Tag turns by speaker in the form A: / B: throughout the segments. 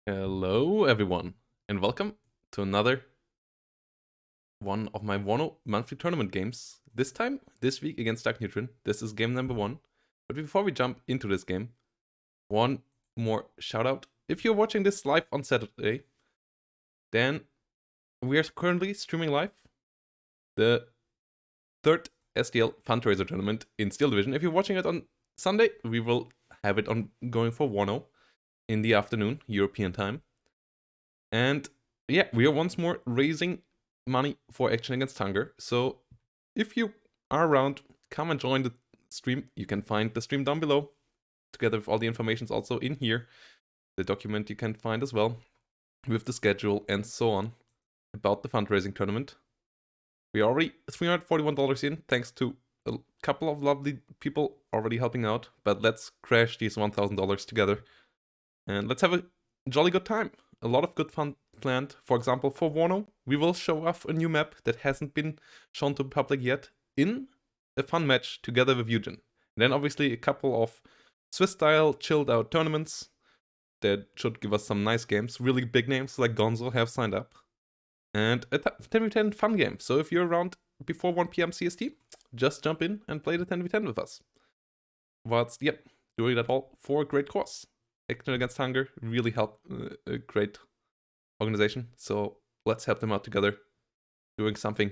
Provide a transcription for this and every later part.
A: Hello, everyone, and welcome to another one of my Wano monthly tournament games. This time, this week against DARKNEUTRON. This is game number 1. But before we jump into this game, one more shout out. If you're watching this live on Saturday, then we are currently streaming live the third SDL fundraiser tournament in Steel Division. If you're watching it on Sunday, we will have it on going for Wano in the afternoon, European time. And yeah, we are once more raising money for Action Against Hunger. So if you are around, come and join the stream. You can find the stream down below, together with all the information also in here. The document you can find as well, with the schedule and so on, about the fundraising tournament. We are already $341 in, thanks to a couple of lovely people already helping out. But let's crash these $1,000 together, and let's have a jolly good time. A lot of good fun planned. For example, for Wano, we will show off a new map that hasn't been shown to the public yet in a fun match together with Eugen. And then obviously a couple of Swiss-style chilled-out tournaments that should give us some nice games. Really big names like Gonzo have signed up. And a 10v10 fun game. So if you're around before 1 PM CST, just jump in and play the 10v10 with us. Whilst, doing that all for a great cause. Action Against Hunger really helped a great organization, so let's help them out together, doing something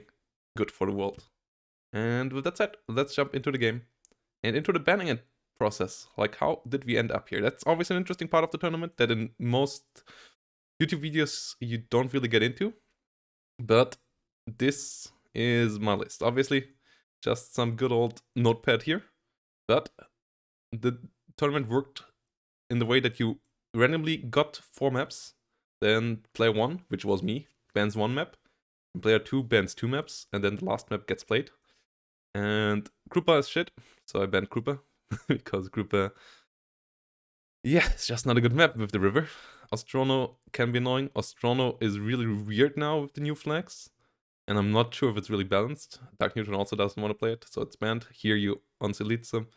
A: good for the world. And with that said, let's jump into the game and into the banning process. Like, how did we end up here? That's always an interesting part of the tournament that in most YouTube videos you don't really get into, but this is my list. Obviously, just some good old notepad here, but the tournament worked in the way that you randomly got 4 maps, then player 1, which was me, bans 1 map, and player 2 bans 2 maps, and then the last map gets played. And Krupa is shit, so I banned Krupa, because Krupa, it's just not a good map with the river. Ostrono can be annoying. Ostrono is really weird now with the new flags, and I'm not sure if it's really balanced. DARKNEUTRON also doesn't want to play it, so it's banned. Here you on Silitsa.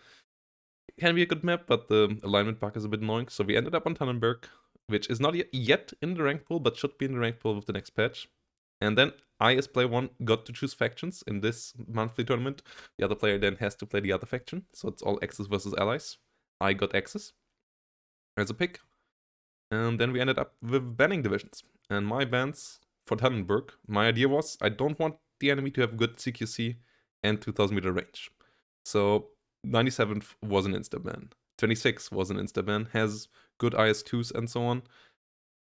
A: It can be a good map, but the alignment bug is a bit annoying. So we ended up on Tannenberg, which is not yet in the rank pool, but should be in the rank pool with the next patch. And then I, as player 1, got to choose factions in this monthly tournament. The other player then has to play the other faction. So it's all Axis versus Allies. I got Axis as a pick. And then we ended up with banning divisions. And my bans for Tannenberg, my idea was I don't want the enemy to have good CQC and 2000 meter range. So 97th was an insta-ban. 26 was an insta-ban, has good IS-2s and so on,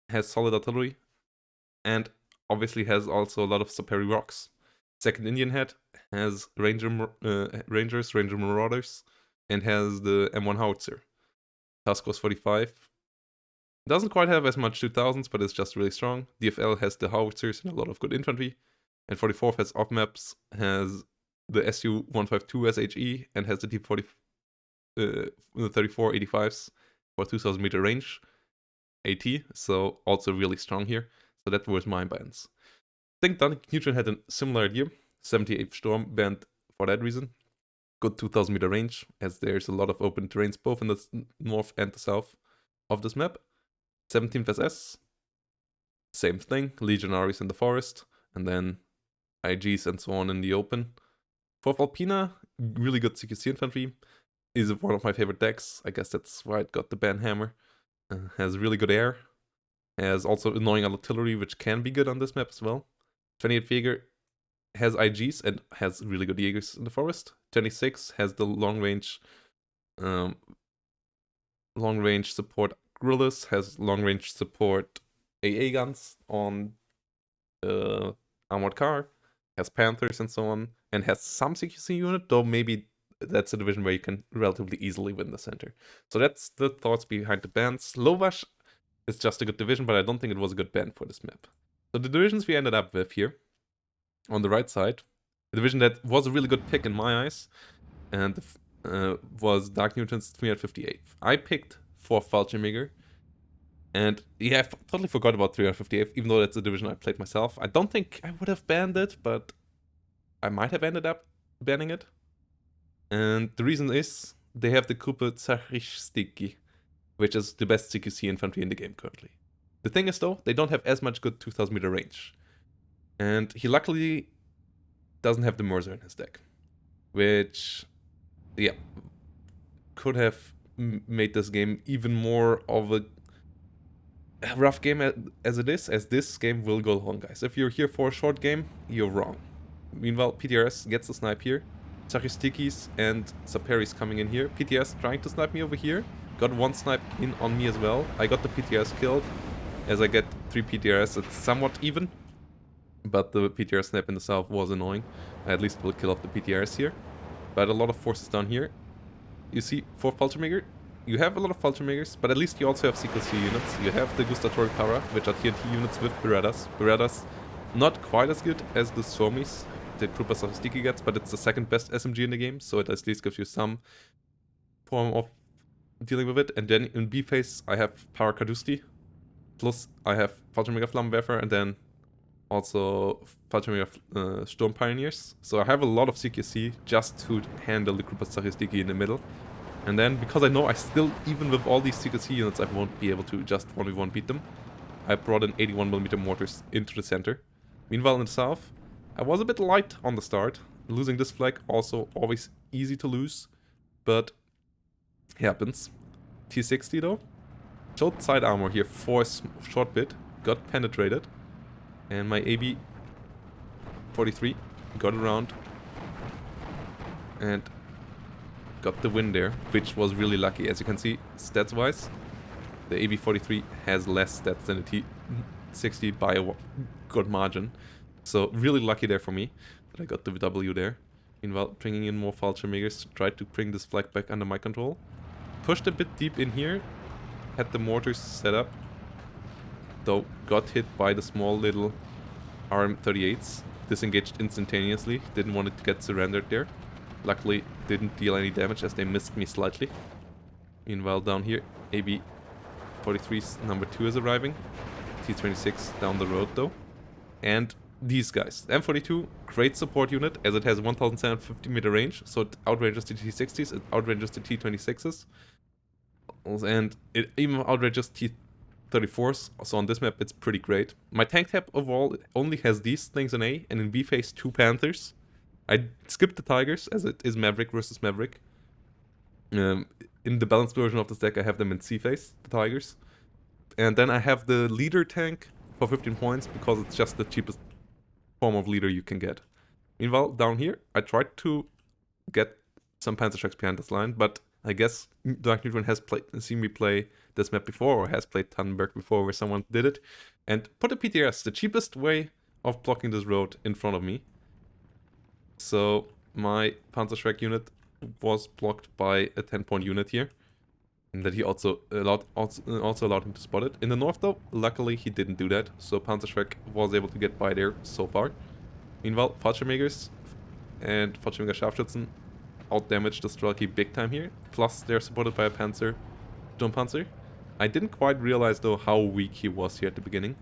A: has solid artillery, and obviously has also a lot of superior rocks. Second Indian Head has Rangers, Ranger Marauders, and has the M1 Howitzer. Task Force 45 doesn't quite have as much 2000s, but it's just really strong. DFL has the Howitzers and a lot of good infantry, and 44th has off maps, has the SU-152 SHE, and has the T-40 34 85s for 2000 meter range AT, so also really strong here. So that was my bans. I think DARKNEUTRON had a similar idea. 78th Storm banned for that reason. Good 2000 meter range, as there's a lot of open terrains both in the north and the south of this map. 17th SS, same thing, Legionaries in the forest, and then IGs and so on in the open. 4th Alpina, really good CQC infantry, is one of my favorite decks. I guess that's why it got the ban hammer. Has really good air. Has also annoying artillery, which can be good on this map as well. 28 Jaeger has IGs and has really good Jaegers in the forest. 26 has the long range support guerrillas, has long range support AA guns on armored car, has Panthers and so on, and has some CQC unit, though maybe that's a division where you can relatively easily win the center. So that's the thoughts behind the bans. Lovash is just a good division, but I don't think it was a good ban for this map. So the divisions we ended up with here, on the right side, a division that was a really good pick in my eyes, and was DARKNEUTRON's 358. I picked 4th Fallschirmjäger, and I totally forgot about 358, even though that's a division I played myself. I don't think I would have banned it, but I might have ended up banning it. And the reason is, they have the Gruppe Zachristiki, which is the best CQC infantry in the game currently. The thing is though, they don't have as much good 2000 meter range. And he luckily doesn't have the Mercer in his deck. Which, yeah, could have made this game even more of a rough game as it is, as this game will go long, guys. If you're here for a short game, you're wrong. Meanwhile, PTRS gets the snipe here. Saristikis and Saperis coming in here. PTS trying to snipe me over here. Got one snipe in on me as well. I got the PTRS killed. As I get 3 PTRS, it's somewhat even. But the PTRS snipe in the south was annoying. I at least will kill off the PTRS here. But a lot of forces down here. You see, 4th Fallschirmjäger. You have a lot of Fallschirmjägers, but at least you also have CQC units. You have the gustatory para, which are TNT units with Berettas. Berettas not quite as good as the Somis the Krupa Saristiki gets, but it's the 2nd best SMG in the game, so it at least gives you some form of dealing with it. And then in B phase, I have Para Kadusti, plus I have Fallschirmjäger Flammenwerfer, and then also Fallschirmjäger Sturm Pioneers. So I have a lot of CQC just to handle the Krupa Saristiki in the middle. And then, because I know I still, even with all these CQC units, I won't be able to just 1v1 beat them, I brought in 81mm mortars into the center. Meanwhile, in the south, I was a bit light on the start. Losing this flag, also always easy to lose, but it happens. T60 though. Showed side armor here for a short bit, got penetrated, and my AB-43 got around and got the win there, which was really lucky. As you can see, stats-wise, the AB-43 has less stats than the T60 by a good margin. So really lucky there for me that I got the W there. Meanwhile, bringing in more Fallschirmjägers, tried to bring this flag back under my control. Pushed a bit deep in here, had the mortars set up, though got hit by the small little RM38s. Disengaged instantaneously, didn't want it to get surrendered there. Luckily, didn't deal any damage as they missed me slightly. Meanwhile, down here, AB-43's number 2 is arriving. T-26 down the road though. And these guys. The M42, great support unit as it has 1750 meter range, so it outranges the T-60s, it outranges the T-26s. And it even outranges T-34s, so on this map it's pretty great. My tank tab overall only has these things in A, and in B phase 2 Panthers. I skipped the Tigers, as it is Maverick versus Maverick. In the balanced version of this deck, I have them in C phase, the Tigers. And then I have the leader tank for 15 points, because it's just the cheapest form of leader you can get. Meanwhile, down here, I tried to get some Panzer Sharks behind this line, but I guess DARKNEUTRON has seen me play this map before, or has played Tannenberg before, where someone did it, and put a PTRS, the cheapest way of blocking this road, in front of me. So my Panzer Shrek unit was blocked by a 10-point unit here, and that he also allowed him to spot it. In the north though, luckily he didn't do that, so Panzer Shrek was able to get by there so far. Meanwhile, Fallschirmjägers and Fallschirmjäger Scharfschützen outdamaged the Strelki big time here, plus they're supported by a Panzer, Sturmpanzer. I didn't quite realize though how weak he was here at the beginning.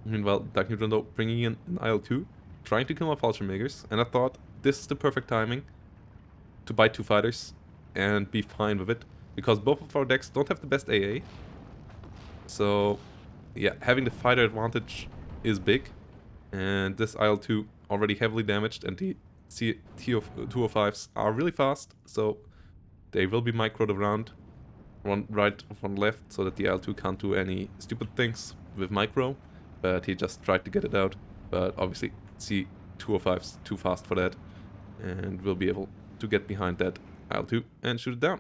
A: Meanwhile, DARKNEUTRON though bringing in an IL-2, trying to kill my Fallschirmjägers, and I thought this is the perfect timing to buy 2 fighters and be fine with it, because both of our decks don't have the best AA. So yeah, having the fighter advantage is big, and this IL-2 already heavily damaged, and the T205s are really fast, so they will be microed around, one right, one left, so that the IL-2 can't do any stupid things with micro, but he just tried to get it out, but obviously C205's too fast for that, and will be able to get behind that IL-2 and shoot it down.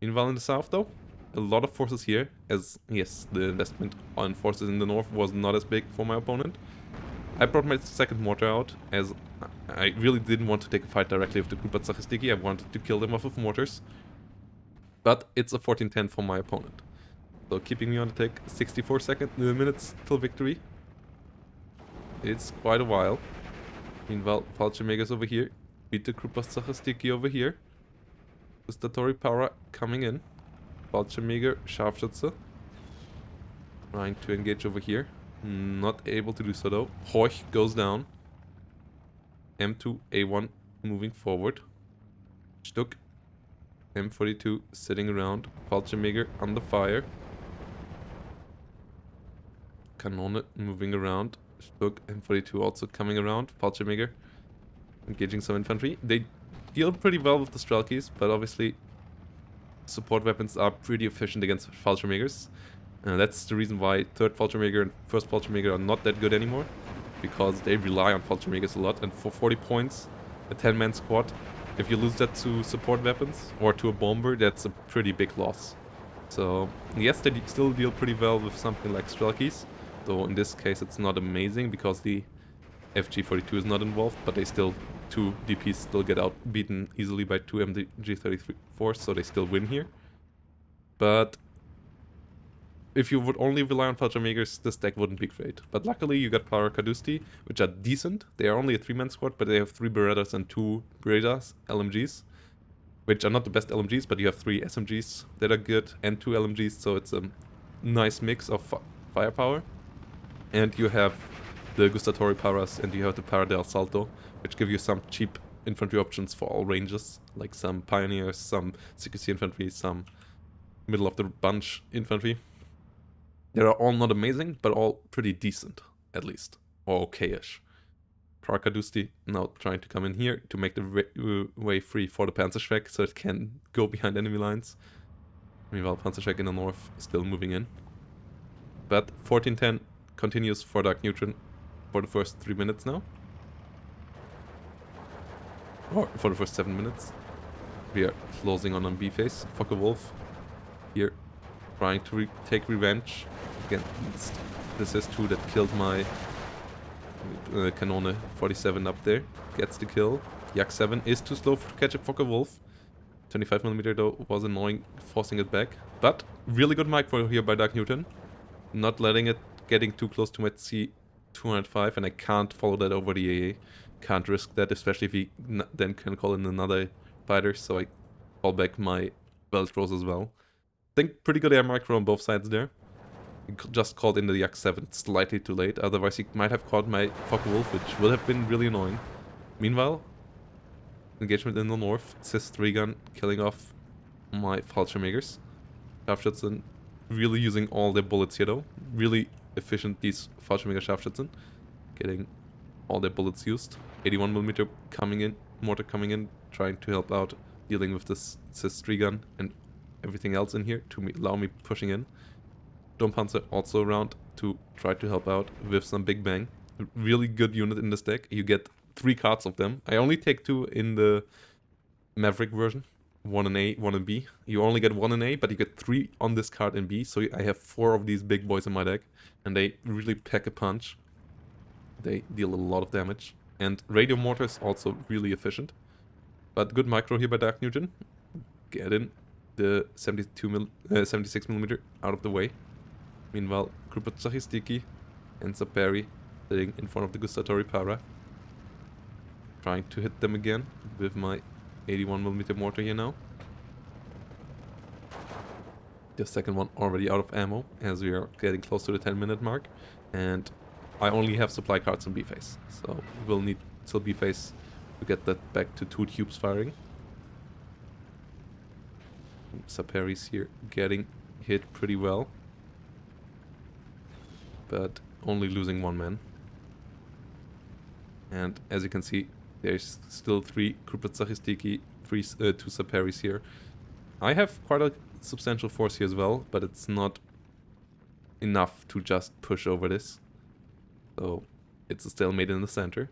A: Meanwhile in the south though, a lot of forces here, as yes, the investment on forces in the north was not as big for my opponent. I brought my second mortar out, as I really didn't want to take a fight directly with the Krupa Tsaristiki. I wanted to kill them off with mortars. But it's a 14-10 for my opponent. So keeping me on the tick, 64 minutes till victory. It's quite a while. Meanwhile, Fallschirmjägers over here, beat the Krupa Tsaristiki over here. Gustatory Para coming in. Fallschirmjäger, Scharfschütze. Trying to engage over here. Not able to do so though. Horch goes down. M2, A1 moving forward. Stuck. M42 sitting around. Fallschirmjäger under fire. Kanone moving around. Stuck M42 also coming around. Fallschirmjäger engaging some infantry. They deal pretty well with the Strelkies, but obviously support weapons are pretty efficient against Fallschirmjägers. That's the reason why 3rd Fallschirmjäger and 1st Fallschirmjäger are not that good anymore, because they rely on Fallschirmjägers a lot, and for 40 points, a 10-man squad, if you lose that to support weapons or to a bomber, that's a pretty big loss. So yes, they still deal pretty well with something like Strelkies, though in this case it's not amazing because the FG42 is not involved, but they still, 2 DPs still get out beaten easily by 2 MG34s, so they still win here. But if you would only rely on Fallschirmjägers, this deck wouldn't be great. But luckily you got Parakadusti, which are decent. They are only a 3-man squad, but they have 3 Berettas and 2 Berettas LMGs, which are not the best LMGs, but you have 3 SMGs that are good and 2 LMGs, so it's a nice mix of firepower. And you have the Gustatori Paras and you have the Para del Salto, which give you some cheap infantry options for all ranges, like some Pioneers, some CQC infantry, some middle of the bunch infantry. They are all not amazing, but all pretty decent, at least, or okay-ish. Parakadusti now trying to come in here to make the way free for the Panzerschreck so it can go behind enemy lines. Meanwhile, Panzerschreck in the north is still moving in. But 1410 continues for DARKNEUTRON for the first 3 minutes now. Or for the first 7 minutes. We are closing on B phase. Focke-Wulf here trying to take revenge against this S2 that killed my Kanone 47 up there. Gets the kill. Yak 7 is too slow to catch a Focke-Wulf. 25mm though was annoying, forcing it back. But really good micro here by DARKNEUTRON. Not letting it getting too close to my C205, and I can't follow that over the AA. Can't risk that, especially if he then can call in another fighter, so I call back my Veltros as well. I think pretty good air micro on both sides there. He just called in the Yak 7 slightly too late, otherwise he might have caught my Focke-Wulf, which would have been really annoying. Meanwhile, engagement in the north, CIS 3-gun killing off my Fallschirmjägers. Scharfschützen really using all their bullets here though. Really efficient, these Fallschirmjäger Scharfschützen. Getting all their bullets used. 81mm coming in, mortar coming in, trying to help out, dealing with this CIS 3-gun and everything else in here to allow me pushing in. Dompanzer also around to try to help out with some Big Bang. Really good unit in this deck. You get 3 cards of them. I only take 2 in the Maverick version. 1 in A, 1 in B. You only get 1 in A, but you get 3 on this card in B. So I have 4 of these big boys in my deck. And they really pack a punch. They deal a lot of damage. And radio mortars also really efficient. But good micro here by DARKNEUTRON. Get in the 76mm out of the way. Meanwhile, Krupacachistiki and Saperi sitting in front of the Gustatori Para. Trying to hit them again with my 81mm mortar here now. The second one already out of ammo as we are getting close to the 10-minute mark. And I only have supply cards on B phase, so we'll need till B phase to get that back to 2 tubes firing. Saperi's here getting hit pretty well, but only losing 1 man. And as you can see, there's still 3 Krupacachistiki, 2 Saperis here. I have quite a substantial force here as well, but it's not enough to just push over this. So it's a stalemate in the center.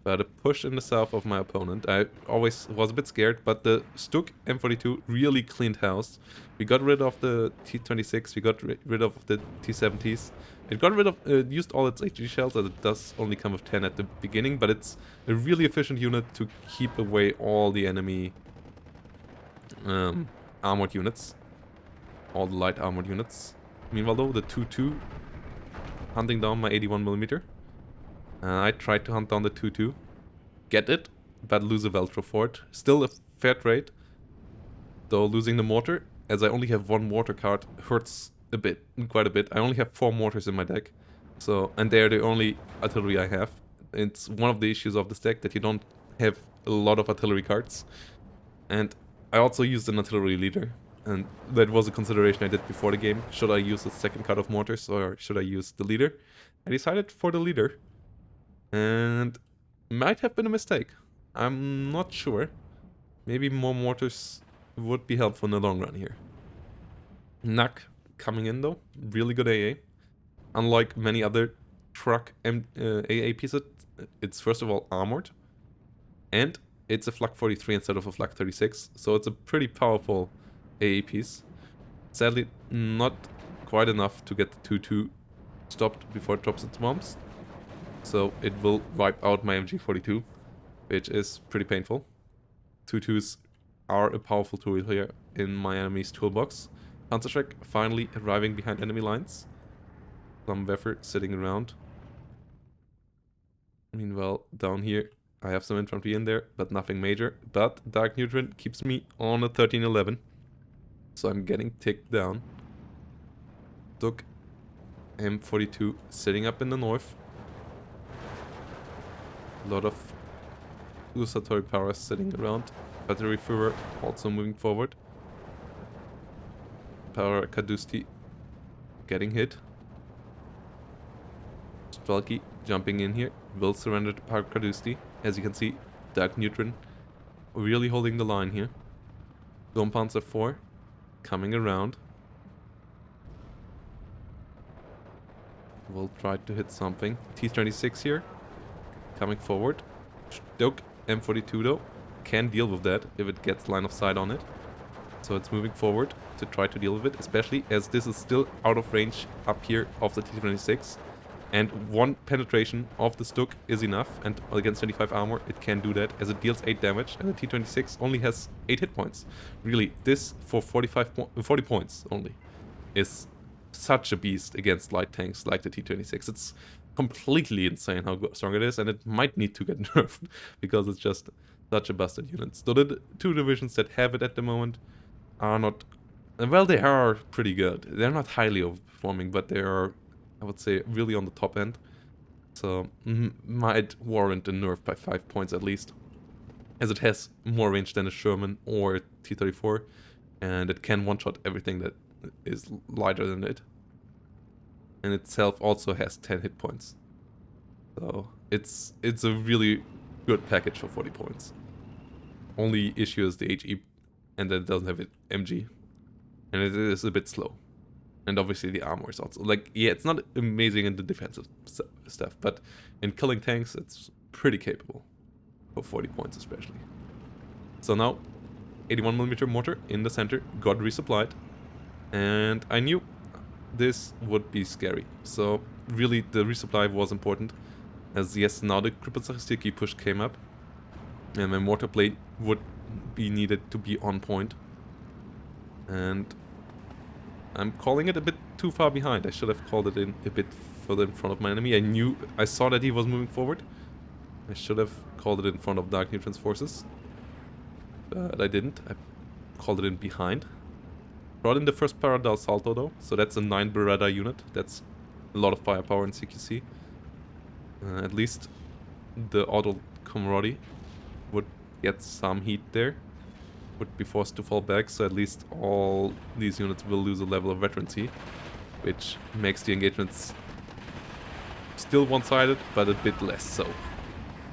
A: But a push in the south of my opponent. I always was a bit scared, but the Stuk M42 really cleaned house. We got rid of the T26, we got rid of the T70s. It got rid of, used all its HG shells, as it does only come with 10 at the beginning, but it's a really efficient unit to keep away all the enemy armored units. All the light armored units. Meanwhile though, the 2-2 hunting down my 81mm. I tried to hunt down the 2-2. Get it, but lose a Veltro for it. Still a fair trade. Though losing the mortar, as I only have 1 mortar card, hurts a bit, quite a bit. I only have 4 mortars in my deck. So, and they're the only artillery I have. It's one of the issues of this deck that you don't have a lot of artillery cards. And I also used an artillery leader. And that was a consideration I did before the game. Should I use the second cut of mortars or should I use the leader? I decided for the leader. And might have been a mistake. I'm not sure. Maybe more mortars would be helpful in the long run here. Knack coming in though. Really good AA. Unlike many other truck AA pieces, it's first of all armored. And it's a flak 43 instead of a flak 36. So it's a pretty powerful AA piece. Sadly, not quite enough to get the 2-2 stopped before it drops its bombs. So it will wipe out my MG42, which is pretty painful. 2-2s are a powerful tool here in my enemy's toolbox. Panzerschreck finally arriving behind enemy lines. Some Weffer sitting around. Meanwhile, down here, I have some infantry in there, but nothing major. But Dark Neutron keeps me on a 13-11. So I'm getting ticked down. Took M42 sitting up in the north. A lot of gustatory powers sitting around. Battery Führer also moving forward. Power Kadusti getting hit. Strelki jumping in here. Will surrender to Power Kadusti. As you can see, Dark Neutron really holding the line here. Panzer 4 coming around. We'll try to hit something. T-26 here. Coming forward. Stoke M42 though. Can deal with that if it gets line of sight on it. So it's moving forward to try to deal with it. Especially as this is still out of range up here of the T-26. And one penetration of the Stoke is enough. And against 25 armor it can do that as it deals 8 damage. And the T-26 only has 8 hit points. Really, this for 40 points only is such a beast against light tanks like the T-26. It's completely insane how strong it is, and it might need to get nerfed because it's just such a busted unit. So the two divisions that have it at the moment are not... Well, they are pretty good. They're not highly overperforming, but they are, I would say, really on the top end. So might warrant a nerf by 5 points at least, as it has more range than a Sherman or a T-34, and it can one-shot everything that is lighter than it. And itself also has 10 hit points. So it's a really good package for 40 points. Only issue is the HE, and that it doesn't have an MG. And it is a bit slow. And obviously the armor is also... Like, yeah, it's not amazing in the defensive stuff, but in killing tanks, it's pretty capable. For 40 points especially. So now, 81mm mortar in the center, got resupplied. And I knew this would be scary. So really the resupply was important. As yes, now the crippled Sachistirki push came up. And my mortar blade would be needed to be on point. And I'm calling it a bit too far behind. I should have called it in a bit further in front of my enemy. I saw that he was moving forward. I should have called it in front of Dark Neutron's forces. But I didn't. I called it in behind. Brought in the first Parada Salto though, so that's a 9 Beretta unit. That's a lot of firepower in CQC. At least the auto Comrade would get some heat there. Would be forced to fall back, so at least all these units will lose a level of veterancy, which makes the engagements still one-sided, but a bit less so.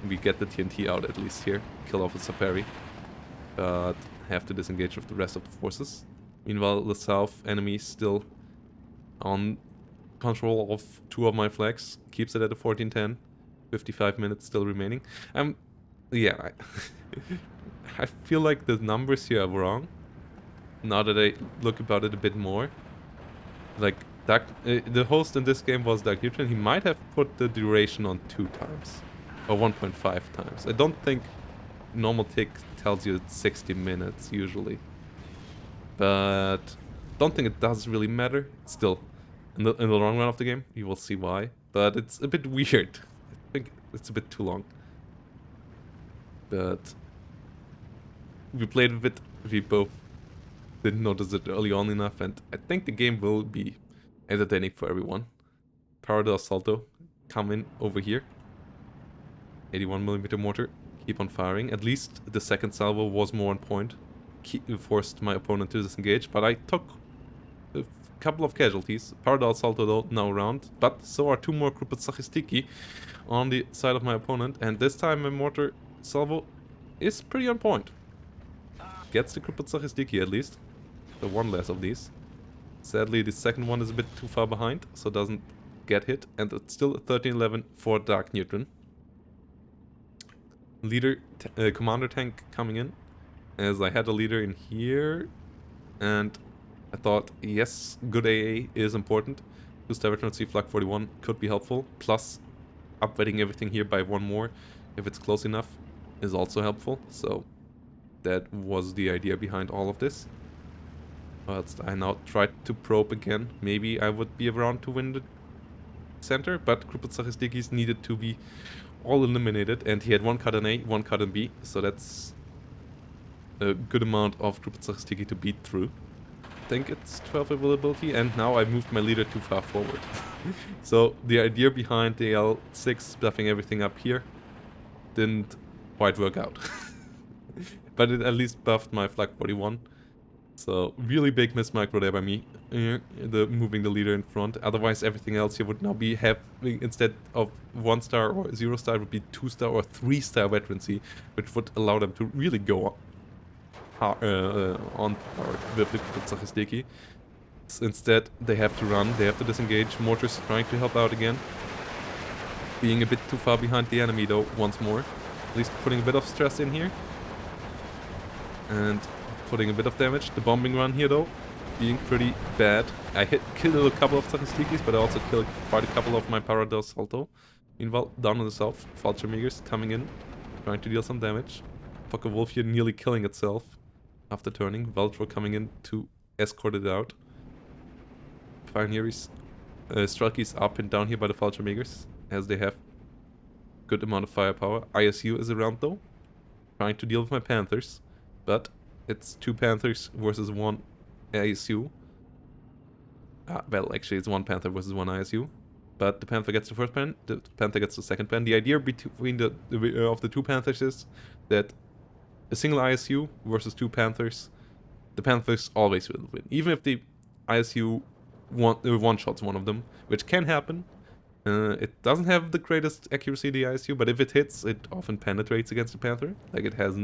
A: We get the TNT out at least here, kill off a Saperi, but have to disengage with the rest of the forces. Meanwhile, the south enemy still on control of 2 of my flags. Keeps it at a 14-10. 55 minutes still remaining. Yeah, I feel like the numbers here are wrong. Now that I look about it a bit more. Like, the host in this game was Dark Neutron. He might have put the duration on 2 times. Or 1.5 times. I don't think normal tick tells you it's 60 minutes usually. But don't think it does really matter. Still, in the long run of the game, you will see why. But it's a bit weird. I think it's a bit too long. But we played with it. We both didn't notice it early on enough, and I think the game will be entertaining for everyone. Parada Salto, come in over here. 81mm mortar, keep on firing. At least the second salvo was more on point. forced my opponent to disengage, but I took a couple of casualties. Parallel Salto though now around, but so are 2 more Crippled Sachistiki on the side of my opponent, and this time my Mortar Salvo is pretty on point. Gets the Crippled Sachistiki at least. So 1 less of these. Sadly, the second one is a bit too far behind, so doesn't get hit, and it's still 13-11 for Dark Neutron. Leader, commander tank coming in, as I had a leader in here, and I thought, yes, good AA is important. 2-star veteran C Flak 41 could be helpful, plus upweighting everything here by 1 more, if it's close enough, is also helpful, so that was the idea behind all of this. Whilst I now tried to probe again, maybe I would be around to win the center, but Crippled Sachistikis needed to be all eliminated, and he had 1 card in A, 1 card in B, so that's a good amount of Crippled Sachistiki to beat through. I think it's 12 availability, and now I moved my leader too far forward. So the idea behind the L6 stuffing everything up here didn't quite work out. But it at least buffed my Flak 41. So really big miss micro there by me, moving the leader in front. Otherwise everything else here would now be having, instead of 1-star or 0-star, would be 2-star or 3-star veterancy, which would allow them to really go on par with the Sachistiki. Instead they have to run, they have to disengage. Mortars trying to help out again. Being a bit too far behind the enemy though, once more. At least putting a bit of stress in here. And putting a bit of damage. The bombing run here though, being pretty bad. I killed a couple of Sachistikis, but I also killed quite a couple of my Paradise Salto. Meanwhile, down in the south, Vulture coming in, trying to deal some damage. Poker Wolf here nearly killing itself after turning. Veltro coming in to escort it out. Pioneers, Strelkies are pinned down here by the Vulture as they have good amount of firepower. ISU is around though, trying to deal with my Panthers, but it's 2 Panthers versus 1 ISU. Well, actually it's 1 Panther versus 1 ISU. But the Panther gets the first pen, the Panther gets the second pen. The idea between the 2 Panthers is that a single ISU versus 2 Panthers, the Panthers always will win. Even if the ISU one-shots one of them, which can happen. It doesn't have the greatest accuracy, the ISU, but if it hits, it often penetrates against the Panther. Like it has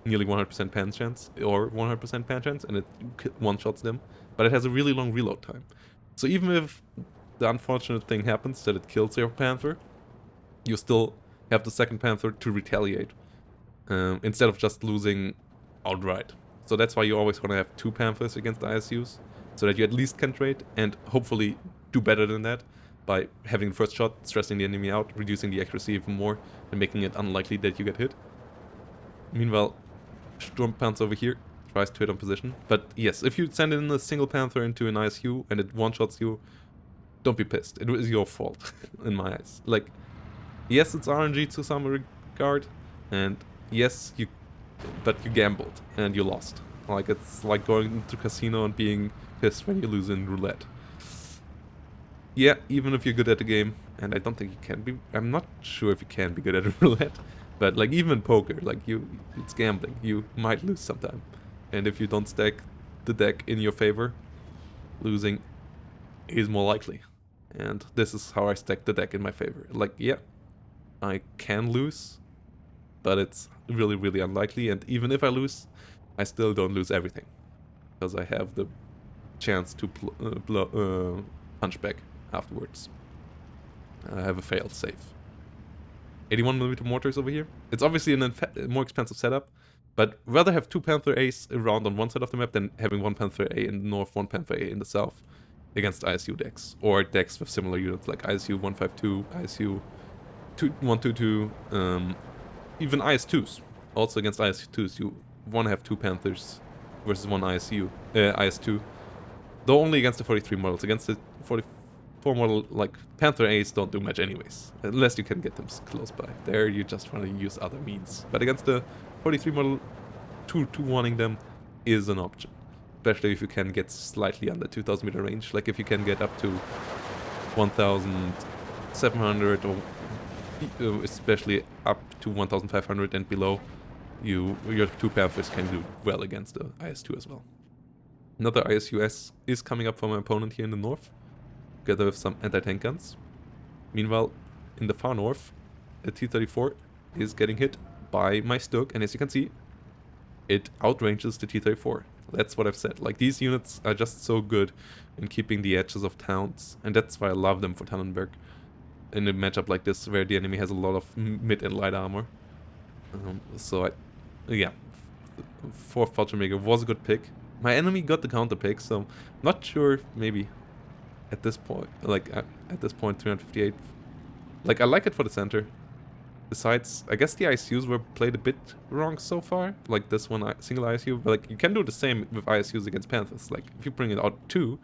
A: nearly 100% pan chance, or 100% pan chance, and it one-shots them. But it has a really long reload time. So even if the unfortunate thing happens that it kills your Panther, you still have the second Panther to retaliate, instead of just losing outright. So that's why you always want to have 2 Panthers against the ISUs, so that you at least can trade, and hopefully do better than that by having the first shot, stressing the enemy out, reducing the accuracy even more, and making it unlikely that you get hit. Meanwhile, Sturm Panther over here tries to hit on position. But yes, if you send in a single Panther into an ISU and it one-shots you, don't be pissed. It was your fault, in my eyes. Like, yes, it's RNG to some regard, and yes, but you gambled, and you lost. Like, it's like going to casino and being pissed when you lose in roulette. Yeah, even if you're good at the game, and I don't think you can be, I'm not sure if you can be good at a roulette, but like even poker, like it's gambling, you might lose sometime. And if you don't stack the deck in your favor, losing is more likely. And this is how I stack the deck in my favor. Like, yeah, I can lose, but it's really, really unlikely, and even if I lose, I still don't lose everything, because I have the chance to punch back afterwards. I have a failed save. 81mm mortars over here. It's obviously a more expensive setup, but rather have 2 Panther A's around on one side of the map than having 1 Panther A in the north, 1 Panther A in the south against ISU decks, or decks with similar units like ISU 152, ISU 122, even IS2s. Also against IS2s, you want to have 2 Panthers versus 1 IS2. Though only against the 43 models. Against the 44 model, like, Panther A's don't do much anyways, unless you can get them close by. There you just want to use other means. But against the 43 model, 2-1ing them is an option. Especially if you can get slightly under 2000 meter range. Like if you can get up to 1700, or especially up to 1500 and below, your 2 Panthers can do well against the IS-2 as well. Another ISUS is coming up for my opponent here in the north, together with some anti-tank guns. Meanwhile, in the far north, a T-34 is getting hit by my Stuk, and as you can see, it outranges the T-34. That's what I've said. Like, these units are just so good in keeping the edges of towns, and that's why I love them for Tannenberg. In a matchup like this, where the enemy has a lot of mid and light armor. Yeah, 4th Fallschirmjäger was a good pick. My enemy got the counter pick, so not sure maybe at this point, at this point 358. Like, I like it for the center. Besides, I guess the ISUs were played a bit wrong so far. Like this one single ISU, but like you can do the same with ISUs against Panthers. Like if you bring it out 2,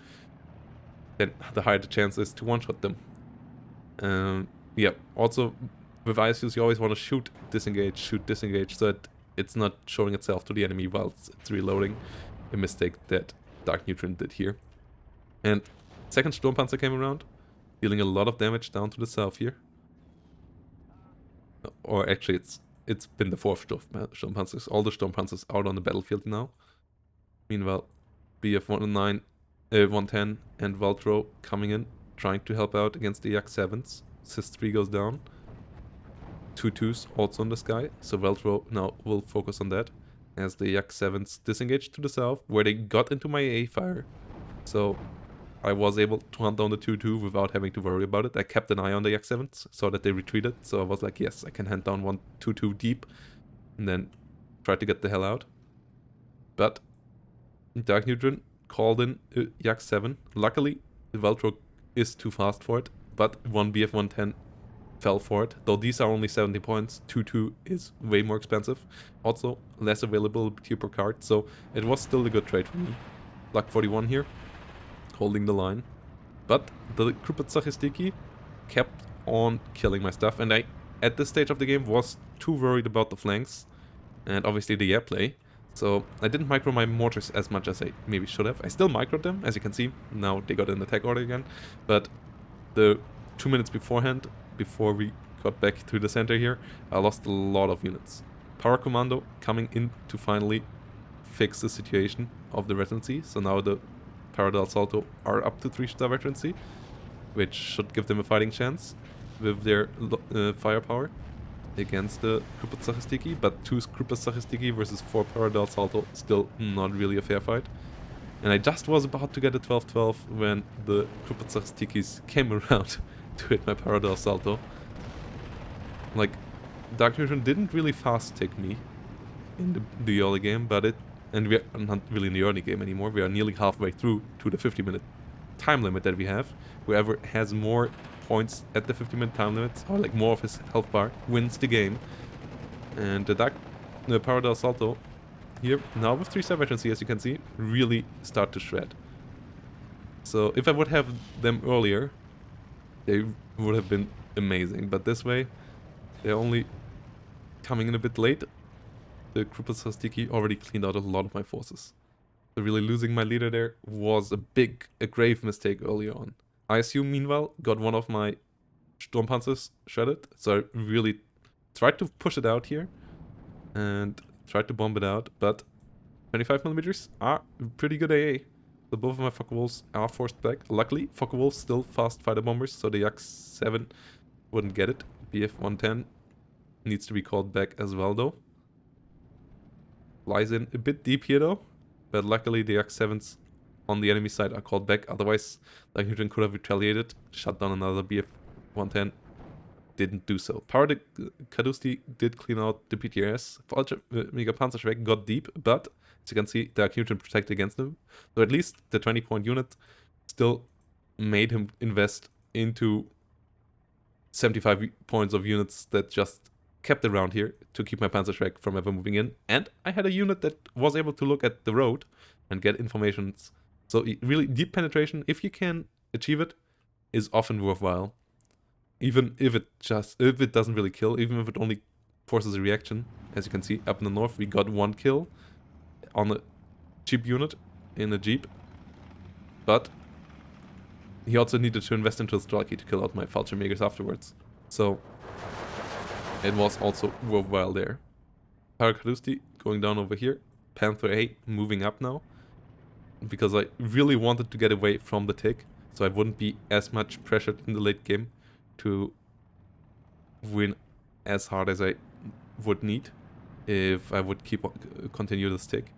A: then the higher the chance is to one-shot them. Yeah, also with ISUs you always want to shoot, disengage, so that it's not showing itself to the enemy while it's reloading. A mistake that DARKNEUTRON did here. And 2nd Sturmpanzer came around, dealing a lot of damage down to the south here. Or actually, it's been the 4th Sturmpanzers. All the Sturmpanzers out on the battlefield now. Meanwhile, BF 109, 110 and Valtro coming in, trying to help out against the Yak 7s. Sys-3 goes down. 2 2s also in the sky, so Valtro now will focus on that. As the Yak 7s disengage to the south, where they got into my AA fire. So I was able to hunt down the 2-2 without having to worry about it. I kept an eye on the Yak 7s, saw that they retreated, so I was like, yes, I can hunt down one 2-2 deep, and then try to get the hell out. But DARKNEUTRON called in Yak 7. Luckily, the Valtro is too fast for it, but one BF 110 fell for it. Though these are only 70 points, 2-2 is way more expensive. Also, less availability per card, so it was still a good trade for me. Luck 41 here, holding the line. But the Krupet Sachistiki kept on killing my stuff, and I, at this stage of the game, was too worried about the flanks and obviously the air play. So I didn't micro my mortars as much as I maybe should have. I still microed them, as you can see. Now they got an attack order again. But the 2 minutes beforehand, before we got back to the center here, I lost a lot of units. Power Commando coming in to finally fix the situation of the veterancy. So now the Parallel Salto are up to 3-star veterancy, which should give them a fighting chance with their firepower against the Krupet Sachistiki. But 2 Krupet Sachistiki versus 4 Parallel Salto, still not really a fair fight. And I just was about to get a 12-12 when the Krupet Sachistikis came around to hit my Parallel Salto. Like, DARKNEUTRON didn't really fast take me in the early game, but and we're not really in the early game anymore. We are nearly halfway through to the 50-minute time limit that we have. Whoever has more points at the 50-minute time limit, or like more of his health bar, wins the game. And the Parallel Salto here, now with 3-star veterancy, as you can see, really start to shred. So if I would have them earlier, they would have been amazing. But this way, they're only coming in a bit late. The Krupet Sachistiki already cleaned out a lot of my forces. So really losing my leader there was a grave mistake early on. ISU, meanwhile, got one of my Sturmpanzers shredded. So I really tried to push it out here and tried to bomb it out. But 25mm are pretty good AA. So both of my Focke-Wulfs are forced back. Luckily, Focke-Wulfs still fast fighter bombers, so the Yak 7 wouldn't get it. BF 110 needs to be called back as well, though. Flies in a bit deep here, though. But luckily, the Yak 7s on the enemy side are called back. Otherwise, DARKNEUTRON could have retaliated, shut down another BF 110. Didn't do so. Power Kadusti did clean out the PTRS. Mega Panzerschreck got deep, but as you can see, DARKNEUTRON protected against him. So at least the 20-point unit still made him invest into 75 points of units that just kept around here to keep my Panzerschreck from ever moving in. And I had a unit that was able to look at the road and get informations. So really deep penetration, if you can achieve it, is often worthwhile. Even if it doesn't really kill, even if it only forces a reaction. As you can see, up in the north, we got 1 kill on a cheap unit in a Jeep. But he also needed to invest into a Strelky to kill out my Fallschirmjägers afterwards. So it was also worthwhile there. Parakadusti going down over here. Panther A moving up now. Because I really wanted to get away from the tick. So I wouldn't be as much pressured in the late game to win as hard as I would need if I would continue this tick.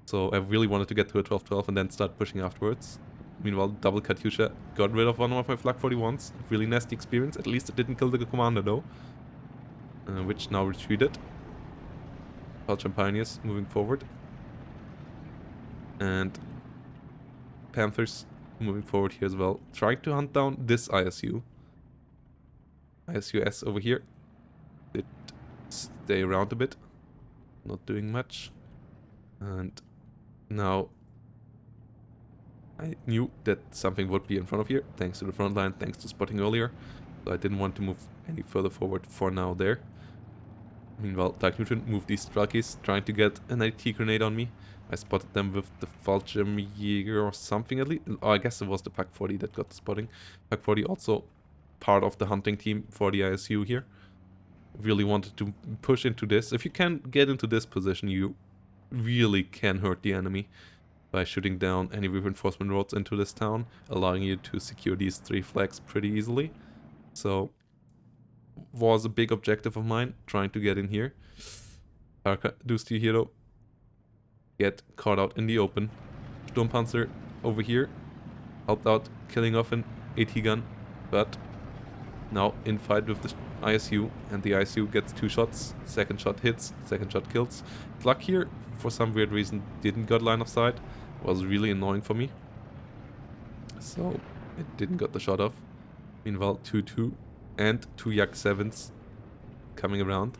A: So I really wanted to get to a 12-12 and then start pushing afterwards. Meanwhile, double Katyusha got rid of one of my Flak 41s. Really nasty experience. At least it didn't kill the commander though. Which now retreated. Belgian Pioneers moving forward. And Panthers moving forward here as well. Trying to hunt down this ISU. ISUS over here. It stay around a bit. Not doing much. And now I knew that something would be in front of here, thanks to the front line, thanks to spotting earlier. So I didn't want to move any further forward for now there. Meanwhile, DARKNEUTRON moved these Strelkies, trying to get an IT grenade on me. I spotted them with the Fallschirmjäger or something at least. Oh, I guess it was the Pak 40 that got the spotting. Pak 40 also part of the hunting team for the ISU here. Really wanted to push into this. If you can get into this position, you really can hurt the enemy by shooting down any reinforcement roads into this town, allowing you to secure these 3 flags pretty easily. So, was a big objective of mine, trying to get in here. Parakadusti here though. Get caught out in the open. Sturmpanzer over here. Helped out killing off an AT gun, but now in fight with the ISU, and the ISU gets 2 shots. Second shot hits, second shot kills. Flak here, for some weird reason, didn't got line of sight. Was really annoying for me. So it didn't got the shot off. Meanwhile, 2-2 and 2 Yak 7s coming around.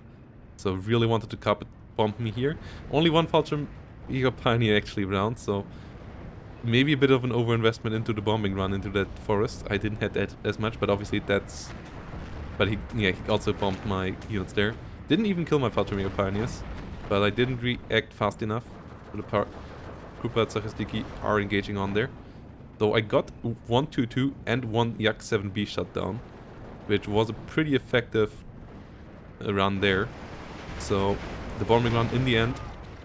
A: So really wanted to carpet bomb me here. Only one Fallschirmjäger Pioneer actually around, so maybe a bit of an overinvestment into the bombing run into that forest. I didn't have that as much, but obviously that's... But he also bombed my units there. Didn't even kill my Fallschirmjäger Pioneers, but I didn't react fast enough. So the Krupa Zachristiki are engaging on there. Though I got 1-2-2 and 1 Yak 7B shut down, which was a pretty effective run there. So the bombing run in the end,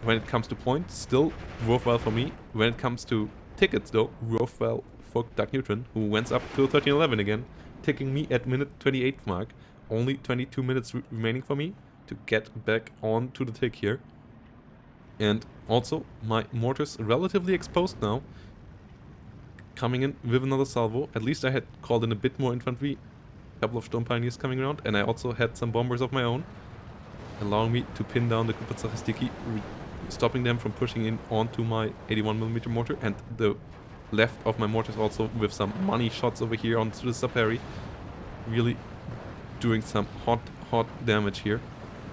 A: when it comes to points, still worthwhile for me. When it comes to tickets though, worthwhile for DARKNEUTRON, who went up to 13-11 again, taking me at minute 28 mark. Only 22 minutes remaining for me to get back on to the tick here. And also, my mortars relatively exposed now. Coming in with another salvo. At least I had called in a bit more infantry. A couple of Storm Pioneers coming around. And I also had some bombers of my own, allowing me to pin down the Krupa Zachristiki, stopping them from pushing in onto my 81mm mortar. And the left of my mortars also with some money shots over here onto the Saperi. Really doing some hot damage here.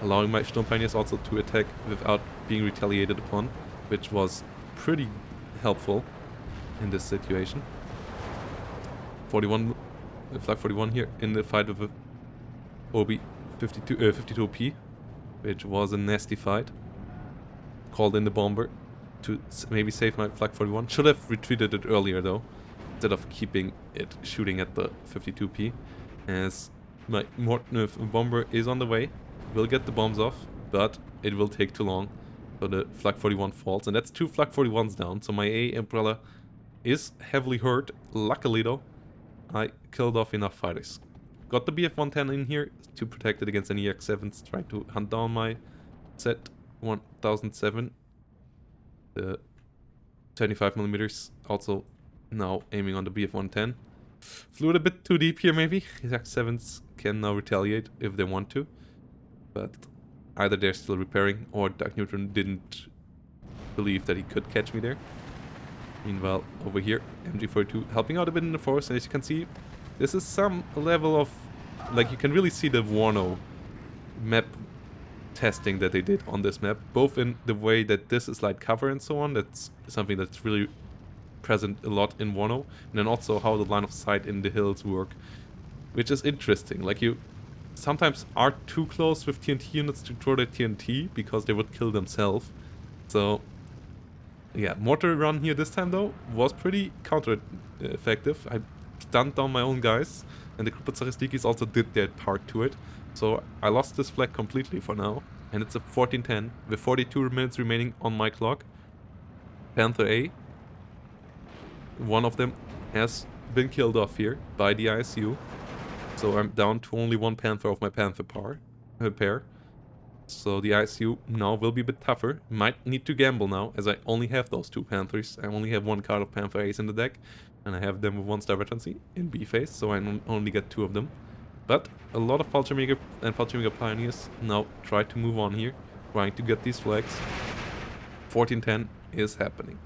A: Allowing my Storm Pioneers also to attack without being retaliated upon, which was pretty helpful in this situation. 41, Flak 41 here in the fight with OB 52P, which was a nasty fight. Called in the bomber to maybe save my Flak 41. Should have retreated it earlier though, instead of keeping it shooting at the 52P, as my bomber is on the way. Will get the bombs off, but it will take too long. So the Flak 41 falls, and that's 2 Flak 41s down. So my A umbrella is heavily hurt. Luckily though, I killed off enough fighters. Got the BF-110 in here to protect it against any X7s, trying to hunt down my Z-1007. The 25mm also now aiming on the BF-110. Flew it a bit too deep here maybe. His X7s can now retaliate if they want to. But either they're still repairing or DARKNEUTRON didn't believe that he could catch me there. Meanwhile, over here, MG42 helping out a bit in the forest, and as you can see, this is some level of... Like, you can really see the Warno map testing that they did on this map, both in the way that this is light cover and so on. That's something that's really present a lot in Warno, and then also how the line of sight in the hills work, which is interesting. Like, you sometimes are too close with TNT units to throw their TNT because they would kill themselves. So yeah, mortar run here this time though was pretty counter effective. I stunned down my own guys, and the Krupa Zachristiki also did their part to it. So I lost this flag completely for now. And it's a 14-10 with 42 minutes remaining on my clock. Panther A. One of them has been killed off here by the ISU. So I'm down to only one Panther of my Panther pair. So the ISU now will be a bit tougher. Might need to gamble now, as I only have those two Panthers. I only have one card of Panther Ace in the deck, and I have them with 1-star veterancy in B phase, so I only get 2 of them. But a lot of Fallschirmjäger and Fallschirmjäger Pioneers now try to move on here, trying to get these flags. 14-10 is happening.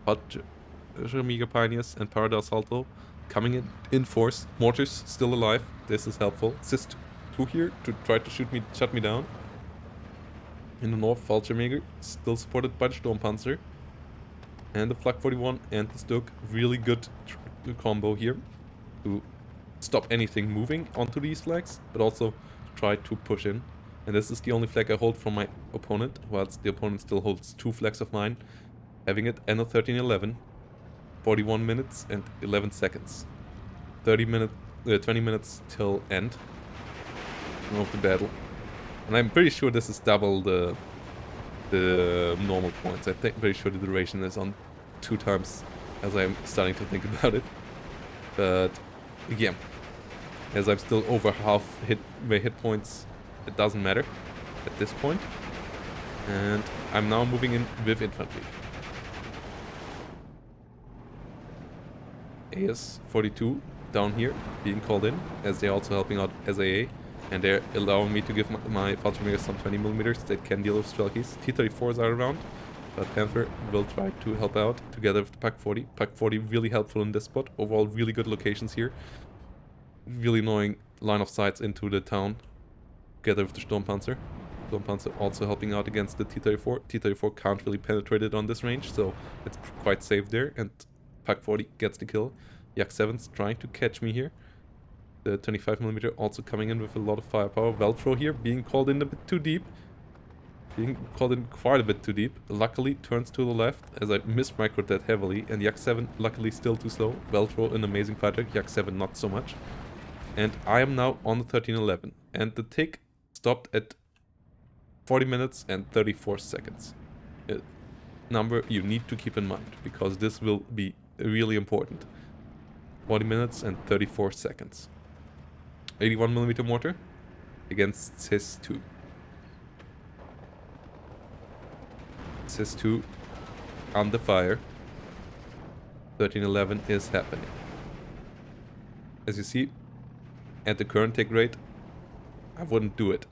A: Fallschirmjäger Pioneers and Paradise Salto coming in force. Mortars still alive. This is helpful. SD2 here to try to shut me down. In the north, Fallschirmjäger still supported by the Sturmpanzer. And the Flak 41 and the Stuk. Really good combo here to stop anything moving onto these flags, but also try to push in. And this is the only flag I hold from my opponent, whilst the opponent still holds 2 flags of mine. Having it end of 13-11, 41 minutes and 11 seconds. 20 minutes till end of the battle. And I'm pretty sure this is double the normal points. I'm pretty sure the duration is on 2 times, as I'm starting to think about it. But yeah, as I'm still over half my hit points, it doesn't matter at this point. And I'm now moving in with infantry. AS-42 down here being called in, as they're also helping out SAA. And they're allowing me to give my Fallschirmjägers some 20mm that can deal with Strelkies. T-34s are around, but Panther will try to help out together with the Pak-40. Pak-40 really helpful in this spot. Overall, really good locations here. Really annoying line of sights into the town together with the Sturmpanzer. Sturmpanzer also helping out against the T-34. T-34 can't really penetrate it on this range, so it's quite safe there. And Pak-40 gets the kill. Yak-7's trying to catch me here. The 25mm also coming in with a lot of firepower. Veltro here being called in a bit too deep. Being called in quite a bit too deep. Luckily turns to the left as I mismicroed that heavily. And Yak-7 luckily still too slow. Veltro an amazing fighter. Yak-7 not so much. And I am now on the 13-11. And the tick stopped at 40 minutes and 34 seconds. A number you need to keep in mind, because this will be really important. 40 minutes and 34 seconds. 81mm mortar against CIS-2. CIS-2 under fire. 13-11 is happening. As you see, at the current tick rate, I wouldn't do it,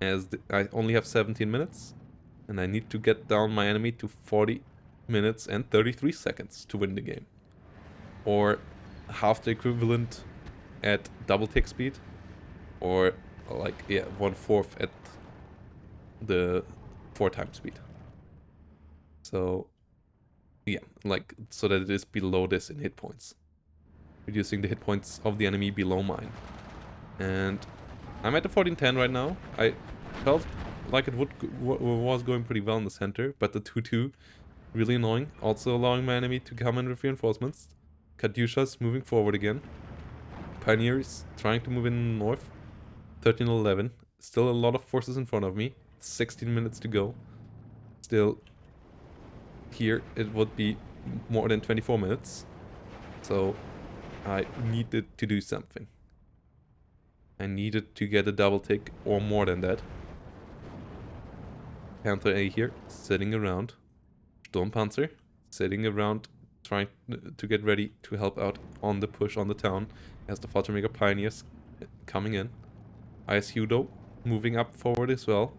A: as I only have 17 minutes, and I need to get down my enemy to 40 minutes and 33 seconds to win the game. Or half the equivalent at double tick speed, or like, yeah, 1/4 at the 4 times speed. So yeah, like, so that it is below this in hit points, reducing the hit points of the enemy below mine. And I'm at the 14-10 right now. I felt like it was going pretty well in the center, but the 2-2 really annoying, also allowing my enemy to come in with reinforcements. Katyushas moving forward again. Pioneers trying to move in north. 13-11. Still a lot of forces in front of me. 16 minutes to go. Still, here it would be more than 24 minutes. So I needed to do something. I needed to get a double tick or more than that. Panther A here, sitting around. Sturmpanzer, sitting around, trying to get ready to help out on the push on the town, as the Fallschirmjäger Pioneers coming in. ISU though, moving up forward as well.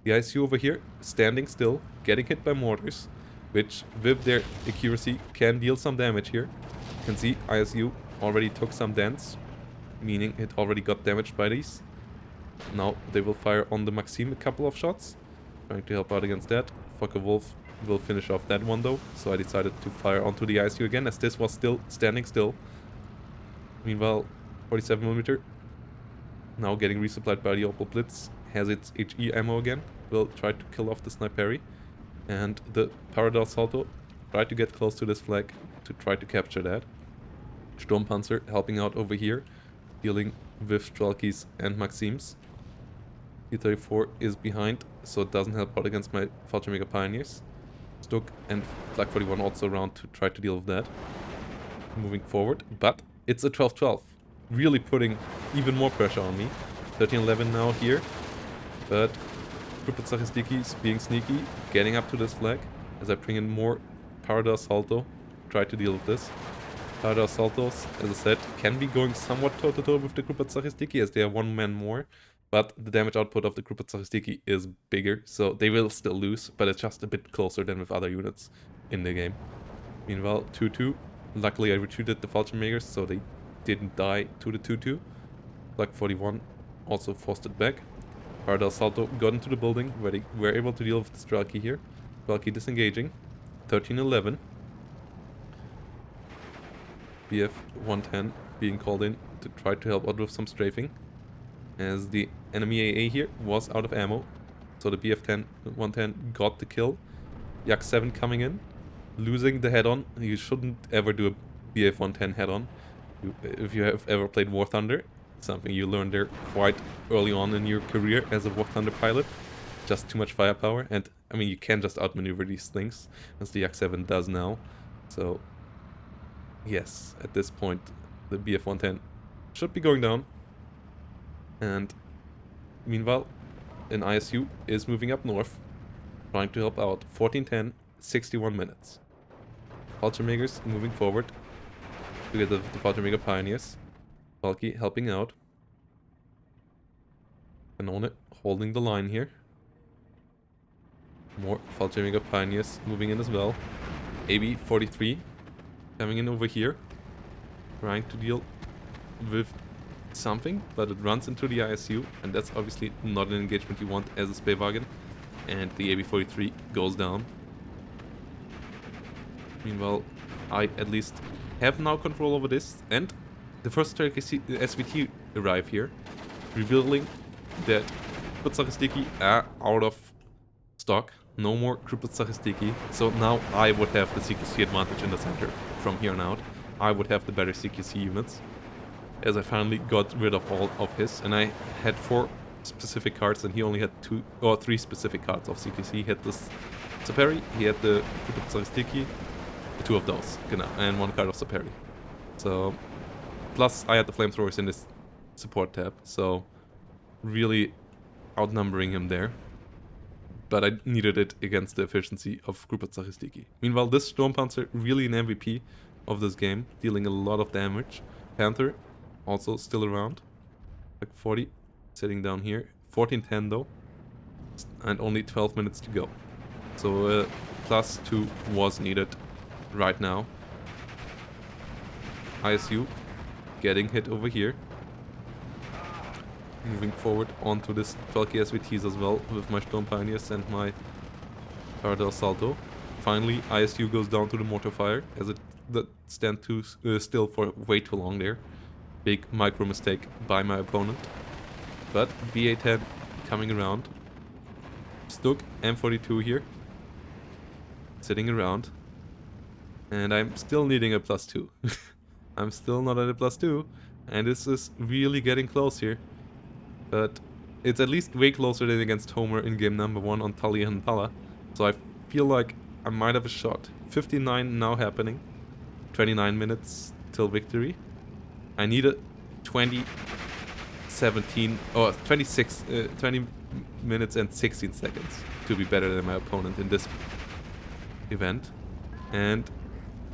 A: The ISU over here, standing still, getting hit by mortars, which with their accuracy can deal some damage here. You can see ISU already took some dents, meaning it already got damaged by these. Now they will fire on the Maxim a couple of shots, trying to help out against that. Focke-Wulf will finish off that one though, so I decided to fire onto the ISU again, as this was still standing still. Meanwhile, 47mm, now getting resupplied by the Opel Blitz, has its HE ammo again, will try to kill off the Sniperi. And the Paradise Salto tried to get close to this flag to try to capture that. Sturmpanzer helping out over here, dealing with Strelkies and Maxims. T-34 is behind, so it doesn't help out against my Fallschirmjäger Pioneers. Stuk and Flak 41 also around to try to deal with that. Moving forward, but it's a 12-12. Really putting even more pressure on me. 13-11 now here, but Krupet is being sneaky, getting up to this flag as I bring in more Parada Assalto. Try to deal with this. Parada Assaltos, as I said, can be going somewhat toe-to-toe with the Krupet as they are one man more. But the damage output of the Krupet is bigger, so they will still lose, but it's just a bit closer than with other units in the game. Meanwhile, 2-2. Luckily I retreated the Fallschirmjägers, so they didn't die to the 2-2. Flak 41 also forced it back. Parada Assalto got into the building, where they were able to deal with the Strelki here. Strelki disengaging. 13-11. BF 110 being called in to try to help out with some strafing, as the enemy AA here was out of ammo, so the BF 110 got the kill. Yak 7 coming in, losing the head-on. You shouldn't ever do a BF 110 head-on. If you have ever played War Thunder, something you learned there quite early on in your career as a War Thunder pilot. Just too much firepower, and I mean you can just outmaneuver these things, as the Yak 7 does now. So yes, at this point the BF 110 should be going down. And meanwhile, an ISU is moving up north, trying to help out. 14-10, 61 minutes. Fallschirmjägers moving forward, together with the Fallschirmjäger Pioneers. Valky helping out. Kanone holding the line here. More Fallschirmjäger Pioneers moving in as well. AB-43 coming in over here, trying to deal with something, but it runs into the ISU, and that's obviously not an engagement you want as a Spewagen, and the AB-43 goes down. Meanwhile, I at least have now control over this, and the first Turkish SVT arrive here, revealing that Krupet are out of stock. No more Krupet, so now I would have the CQC advantage in the center from here on out. I would have the better CQC units, as I finally got rid of all of his, and I had 4 specific cards, and he only had 2 or 3 specific cards of CQC. He had this Saperi, he had the Krupet 2 of those, and 1 card of Saperi. So, plus I had the flamethrowers in this support tab, so really outnumbering him there. But I needed it against the efficiency of Krupet. Meanwhile, this Sturmpanzer really an MVP of this game, dealing a lot of damage. Panther also still around. Like 40, sitting down here. 14-10 though, and only 12 minutes to go. So +2 was needed right now. ISU getting hit over here. Moving forward onto this Valky SVTs as well, with my Sturm Pioneers and my Parada Assalto. Finally, ISU goes down to the mortar fire, as it stand too still for way too long there. Big micro mistake by my opponent. But BA-10 coming around. Stuk M42 here, sitting around. And I'm still needing a +2. I'm still not at a +2, and this is really getting close here. But it's at least way closer than against Homer in game number 1 on Talia and Pala. So I feel like I might have a shot. 59 now happening. 29 minutes till victory. I need a 20 minutes and 16 seconds to be better than my opponent in this event. And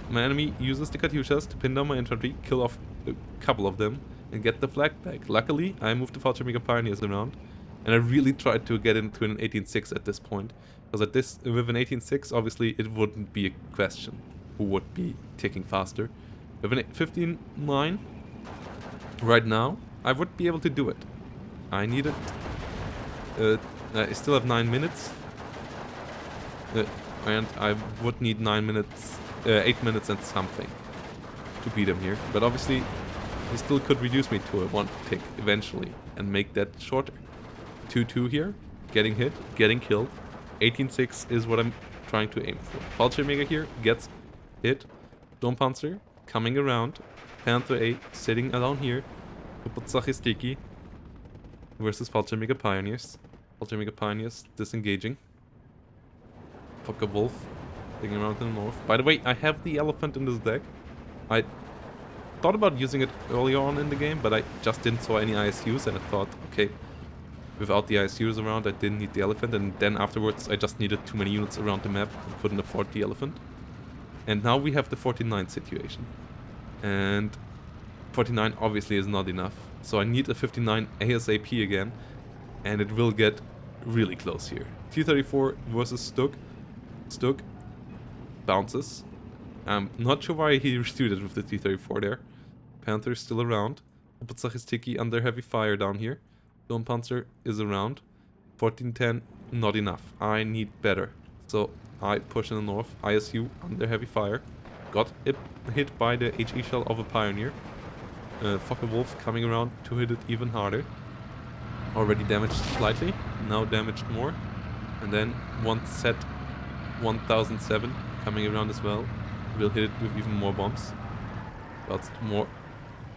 A: my enemy uses the Katyushas to pin down my infantry, kill off a couple of them, and get the flag back. Luckily, I moved the Fallschirmjäger Pioneers around, and I really tried to get into an 18-6 at this point, because with an 18-6, obviously it wouldn't be a question who would be ticking faster. With an 15-9, right now, I would be able to do it. I needed... I still have 9 minutes, and I would need 8 minutes and something to beat him here, but obviously he still could reduce me to a 1 tick eventually and make that shorter. 2-2 here, getting hit, getting killed. 18-6 is what I'm trying to aim for. Fallschirmjäger here gets hit. Sturmpanzer coming around. Panther A sitting alone here. Krupet versus Fallschirmjäger Pioneers. Fallschirmjäger Pioneers disengaging. Fucker Wolf digging around in the north. By the way, I have the elephant in this deck. I thought about using it earlier on in the game, but I just didn't saw any ISUs, and I thought, okay, without the ISUs around, I didn't need the elephant, and then afterwards I just needed too many units around the map and couldn't afford the elephant. And now we have the 49 situation. And 49 obviously is not enough. So I need a 59 ASAP again, and it will get really close here. T34 versus Stuk. Stuk bounces. I'm not sure why he retreated with the T34 there. Panther is still around. Opelsach is Tiki under heavy fire down here. Sturmpanzer is around. 1410, not enough. I need better. So I push in the north. ISU under heavy fire. Got hit by the HE shell of a Pioneer. Fucker Wolf coming around to hit it even harder. Already damaged slightly. Now damaged more. And then one set 1007 coming around as well. We'll hit it with even more bombs. But more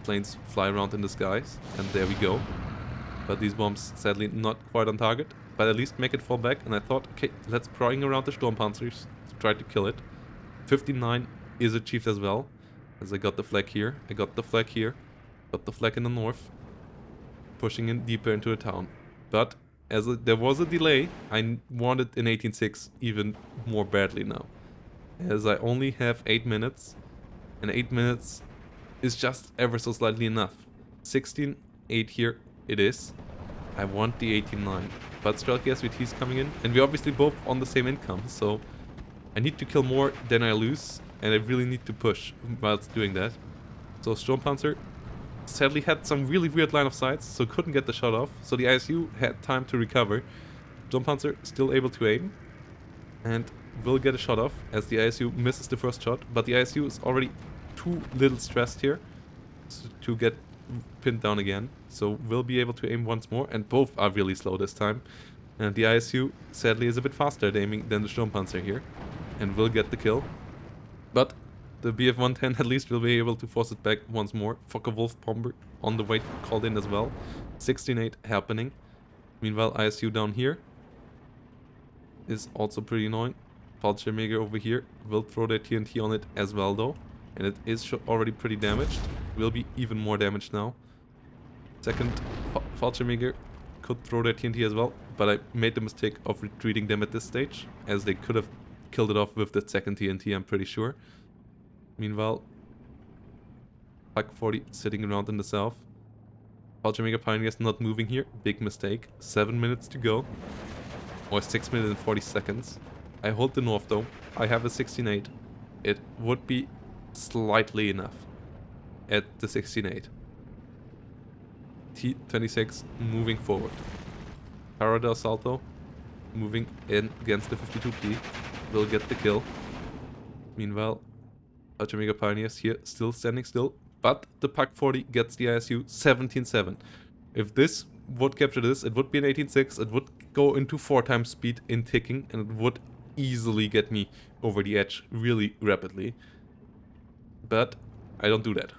A: planes fly around in the skies. And there we go. But these bombs sadly not quite on target. But at least make it fall back. And I thought, okay, let's prying around the Sturmpanzers to try to kill it. 59 is achieved as well. As I got the flag here. I got the flag here. Got the flag in the north. Pushing in deeper into the town. But as there was a delay, I wanted an 18-6 even more badly now. As I only have 8 minutes. And 8 minutes is just ever so slightly enough. 16-8 here it is. I want the 18-9. But Strelky SVT is coming in. And we're obviously both on the same income. So I need to kill more than I lose. And I really need to push whilst doing that. So Sturmpanzer sadly had some really weird line of sights, so couldn't get the shot off. So the ISU had time to recover. Sturmpanzer still able to aim. And will get a shot off as the ISU misses the first shot. But the ISU is already too little stressed here to get pinned down again. So will be able to aim once more. And both are really slow this time. And the ISU sadly is a bit faster at aiming than the Sturmpanzer here. And will get the kill. But the BF-110 at least will be able to force it back once more. Fokker Wolf bomber on the way called in as well. 16-8 happening. Meanwhile, ISU down here is also pretty annoying. Fallschirmjäger over here will throw their TNT on it as well though. And it is already pretty damaged. Will be even more damaged now. Second Fallschirmjäger could throw their TNT as well. But I made the mistake of retreating them at this stage. As they could have killed it off with that second TNT, I'm pretty sure. Meanwhile, Pack 40 sitting around in the south. Fallschirmjäger Pioneers not moving here. Big mistake. 7 minutes to go. Or 6 minutes and 40 seconds. I hold the north though. I have a 16-8. It would be slightly enough at the 16-8. T26 moving forward. Parada Salto moving in against the 52P. Will get the kill. Meanwhile, Fallschirmjäger Pioneers here still standing still. But the Pack 40 gets the ISU 17-7. If this would capture this, it would be an 18-6. It would go into 4 times speed in ticking. And it would easily get me over the edge really rapidly. But I don't do that.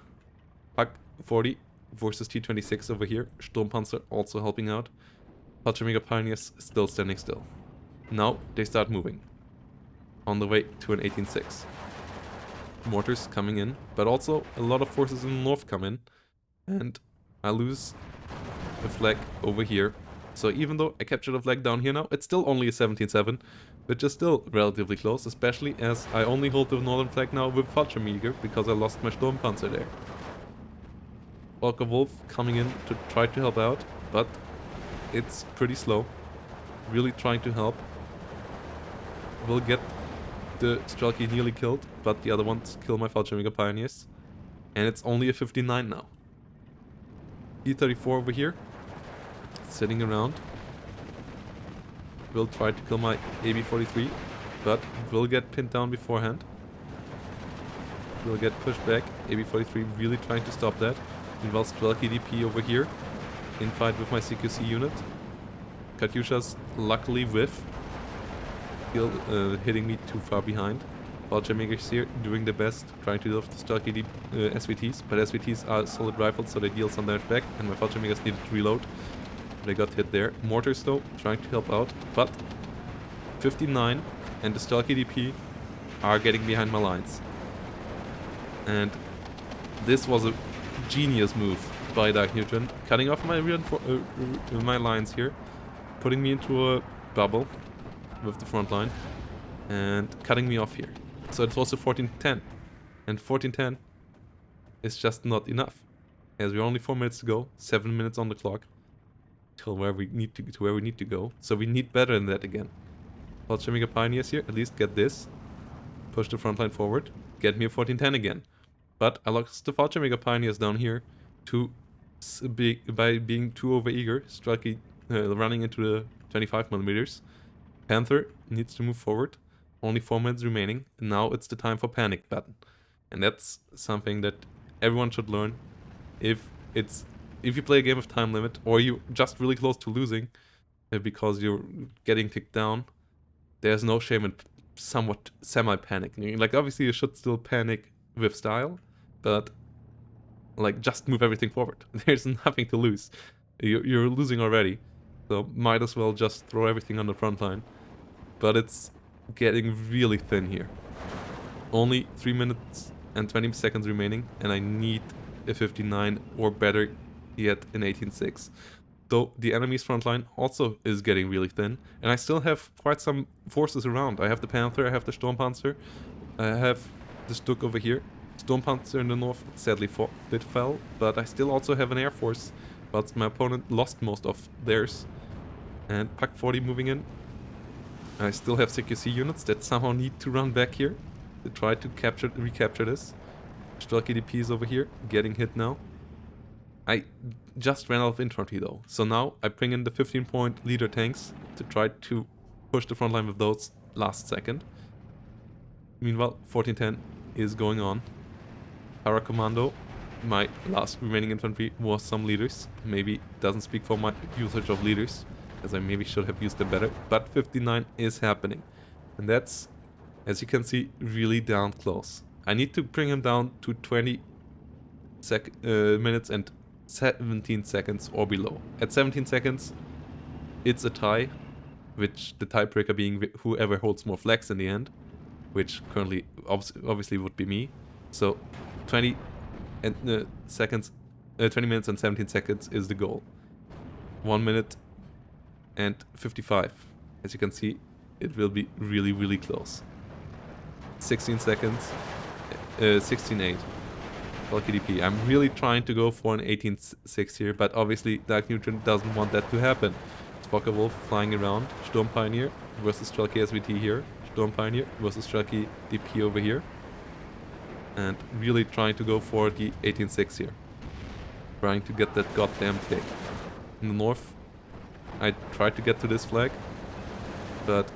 A: Pack 40 versus T26 over here. Sturmpanzer also helping out. Fallschirmjäger Pioneers still standing still. Now they start moving. On the way to an 18-6. Mortars coming in, but also a lot of forces in the north come in. And I lose the flag over here. So even though I captured the flag down here now, it's still only a 17-7, which is still relatively close, especially as I only hold the northern flag now with Fallschirmjäger because I lost my Sturmpanzer there. Fokker Wolf coming in to try to help out, but it's pretty slow. Really trying to help. Will get the Strelky nearly killed, but the other ones kill my Fallschirmjäger Pioneers. And it's only a 59 now. E34 over here. Sitting around. Will try to kill my AB43, but will get pinned down beforehand. Will get pushed back. AB43 really trying to stop that. Meanwhile, Strelky DP over here. In fight with my CQC unit. Katyushas luckily whiff. Still hitting me too far behind. Fallschirmjägers here doing their best, trying to deal with the Strelky SVTs, but SVTs are solid rifles, so they deal some damage back, and my Fallschirmjägers needed to reload. They got hit there. Mortars though, trying to help out, but 59 and the Stalky DP are getting behind my lines. And this was a genius move by DARKNEUTRON, cutting off my my lines here, putting me into a bubble with the front line, and cutting me off here. So it was a 14-10, and 14-10 is just not enough, as we're only 4 minutes to go, 7 minutes on the clock, till where we need to go. So we need better than that again. Fallschirmjäger Pioneers here, at least get this, push the front line forward, get me a 14-10 again. But I lost the Fallschirmjäger Pioneers down here by being too overeager, running into the 25mm. Panther needs to move forward. Only 4 minutes remaining, and now it's the time for panic button. And that's something that everyone should learn. If you play a game of time limit, or you're just really close to losing because you're getting ticked down, there's no shame in somewhat semi-panicking. Like, obviously you should still panic with style, but like, just move everything forward. There's nothing to lose. You're losing already, so might as well just throw everything on the front line. But it's getting really thin here. Only 3 minutes and 20 seconds remaining, and I need a 59 or better yet an 18-6. Though the enemy's front line also is getting really thin, and I still have quite some forces around. I have the Panther, I have the Sturmpanzer, I have the Stuk over here. Sturmpanzer in the north sadly fell, but I still also have an air force, but my opponent lost most of theirs. And Pak 40 moving in. I still have CQC units that somehow need to run back here to try to recapture this. Stalky DP is over here, getting hit now. I just ran out of infantry though, so now I bring in the 15-point leader tanks to try to push the front line with those last second. Meanwhile, 14-10 is going on. Paracommando, my last remaining infantry, was some leaders. Maybe doesn't speak for my usage of leaders, as I maybe should have used them better. But 59 is happening. And that's, as you can see, really down close. I need to bring him down to 20 minutes and 17 seconds or below. At 17 seconds, it's a tie, which the tiebreaker being whoever holds more flags in the end, which currently obviously would be me. So 20 minutes and 17 seconds is the goal. 1 minute and 55. As you can see, it will be really, really close. 16 seconds, 16-8. KDP. I'm really trying to go for an 18-6 here, but obviously DARKNEUTRON doesn't want that to happen. Stalker Wolf flying around, Sturm Pioneer versus Strelke SVT here, Sturm Pioneer versus Strelke DP over here. And really trying to go for the 18-6 here. Trying to get that goddamn take. In the north, I tried to get to this flag, but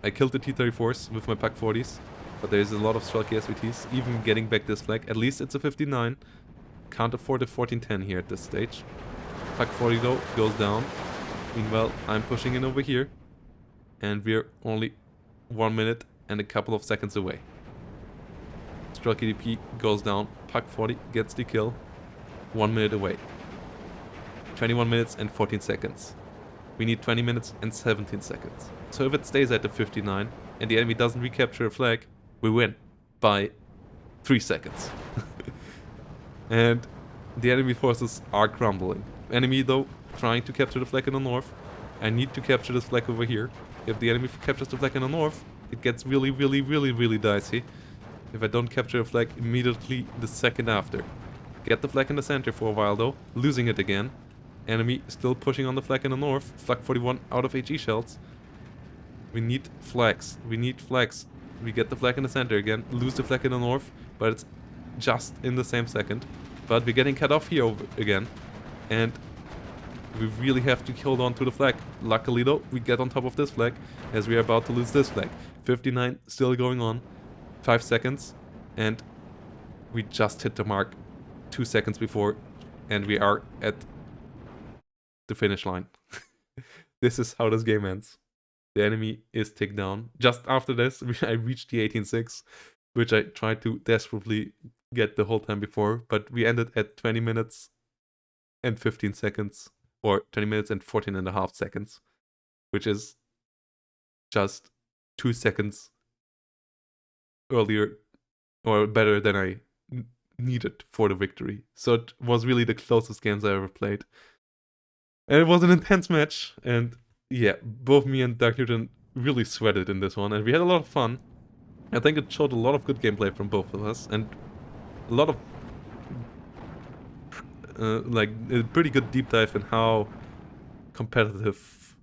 A: I killed the T-34s with my Pak 40s. But there's a lot of Strelke SVTs, even getting back this flag. At least it's a 59. Can't afford a 14-10 here at this stage. Pak 40 though goes down. Meanwhile, I'm pushing in over here. And we're only 1 minute and a couple of seconds away. Strelke DP goes down. Pak 40 gets the kill. 1 minute away. 21 minutes and 14 seconds. We need 20 minutes and 17 seconds. So if it stays at the 59 and the enemy doesn't recapture a flag, we win by 3 seconds. And the enemy forces are crumbling. Enemy though trying to capture the flag in the north. I need to capture this flag over here. If the enemy captures the flag in the north, it gets really, really, really, really dicey. If I don't capture a flag immediately the second after. Get the flag in the center for a while though, losing it again. Enemy still pushing on the flag in the north. Flag 41 out of HE shells. We need flags. We need flags. We get the flag in the center again. Lose the flag in the north, but it's just in the same second. But we're getting cut off here again. And we really have to hold on to the flag. Luckily though, we get on top of this flag as we are about to lose this flag. 59 still going on. 5 seconds. And we just hit the mark 2 seconds before. And we are at the finish line. This is how this game ends. The enemy is ticked down. Just after this, I reached the 18-6, which I tried to desperately get the whole time before, but we ended at 20 minutes and 15 seconds or 20 minutes and 14 and a half seconds, which is just 2 seconds earlier or better than I needed for the victory. So it was really the closest games I ever played. And it was an intense match, and yeah, both me and DARKNEUTRON really sweated in this one, and we had a lot of fun. I think it showed a lot of good gameplay from both of us, and a lot of like a pretty good deep dive in how competitive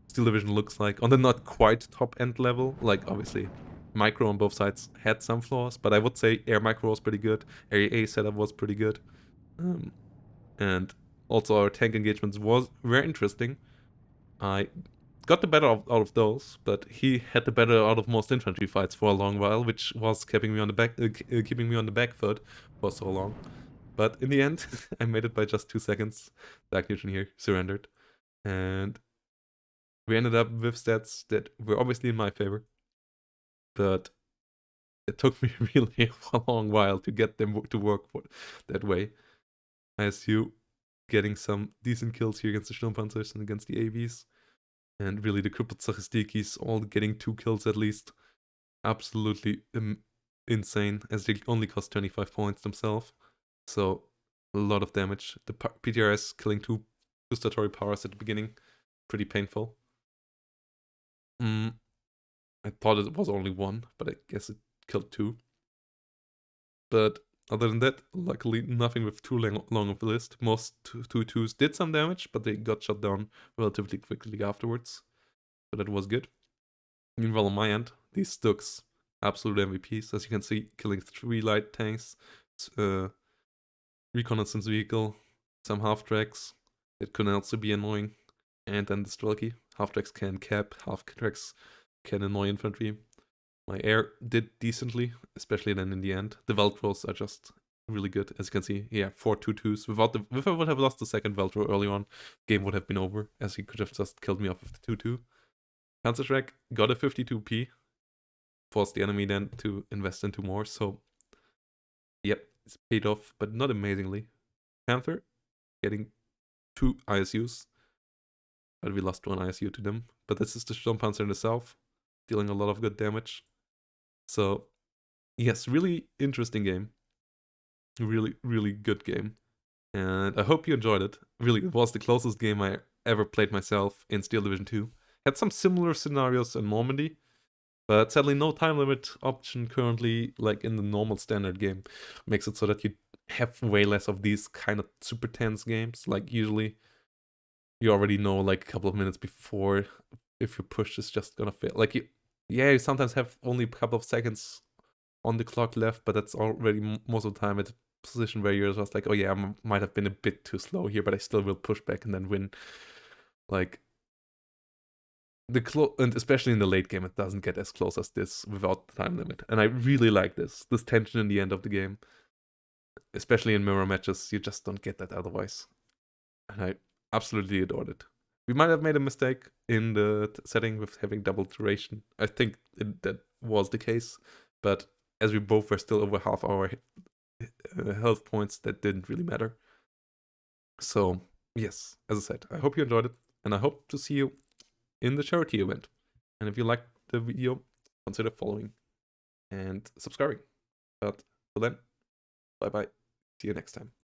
A: Steel Division looks like on the not quite top end level. Like obviously, micro on both sides had some flaws, but I would say air micro was pretty good. Area A setup was pretty good, and also our tank engagements were interesting. I got the better out of those, but he had the better out of most infantry fights for a long while, which was keeping me on the back foot for so long. But in the end, I made it by just 2 seconds. DARKNEUTRON here surrendered, and we ended up with stats that were obviously in my favor, but it took me really a long while to get them to work for that way. ISU getting some decent kills here against the Sturmpanzers and against the AVs. And really the crippled Sachistikis all getting 2 kills at least. Absolutely insane, as they only cost 25 points themselves. So a lot of damage. The PTRS killing 2 gustatory powers at the beginning. Pretty painful. I thought it was only 1, but I guess it killed 2. But other than that, luckily nothing with too long of a list. Most 2-2s did some damage, but they got shut down relatively quickly afterwards. So that was good. Meanwhile, on my end, these Stooks, absolute MVPs. As you can see, killing 3 light tanks, reconnaissance vehicle, some half-tracks. It can also be annoying. And then the Strelky. Half-tracks can cap, half-tracks can annoy infantry. My air did decently, especially then in the end. The Veltros are just really good. As you can see, yeah, 4 2-2s. If I would have lost the second Veltro early on, game would have been over, as he could have just killed me off with the 2-2. Counter-Strike got a 52p. Forced the enemy then to invest into more, so yep, it's paid off, but not amazingly. Panther getting 2 ISUs, but we lost 1 ISU to them. But this is the Sturmpanzer in the south, dealing a lot of good damage. So yes, really interesting game. Really, really good game. And I hope you enjoyed it. Really, it was the closest game I ever played myself in Steel Division 2. Had some similar scenarios in Normandy, but sadly no time limit option currently, like in the normal standard game. Makes it so that you have way less of these kind of super tense games. Like usually you already know like a couple of minutes before if your push is just gonna fail. Like you sometimes have only a couple of seconds on the clock left, but that's already most of the time at a position where you're just like, oh yeah, I might have been a bit too slow here, but I still will push back and then win. Like and especially in the late game, it doesn't get as close as this without the time limit. And I really like this tension in the end of the game. Especially in mirror matches, you just don't get that otherwise. And I absolutely adored it. We might have made a mistake in the setting with having double duration. I think that was the case, but as we both were still over half our health points, that didn't really matter. So yes, as I said, I hope you enjoyed it, and I hope to see you in the charity event. And if you liked the video, consider following and subscribing. But till then, bye bye. See you next time.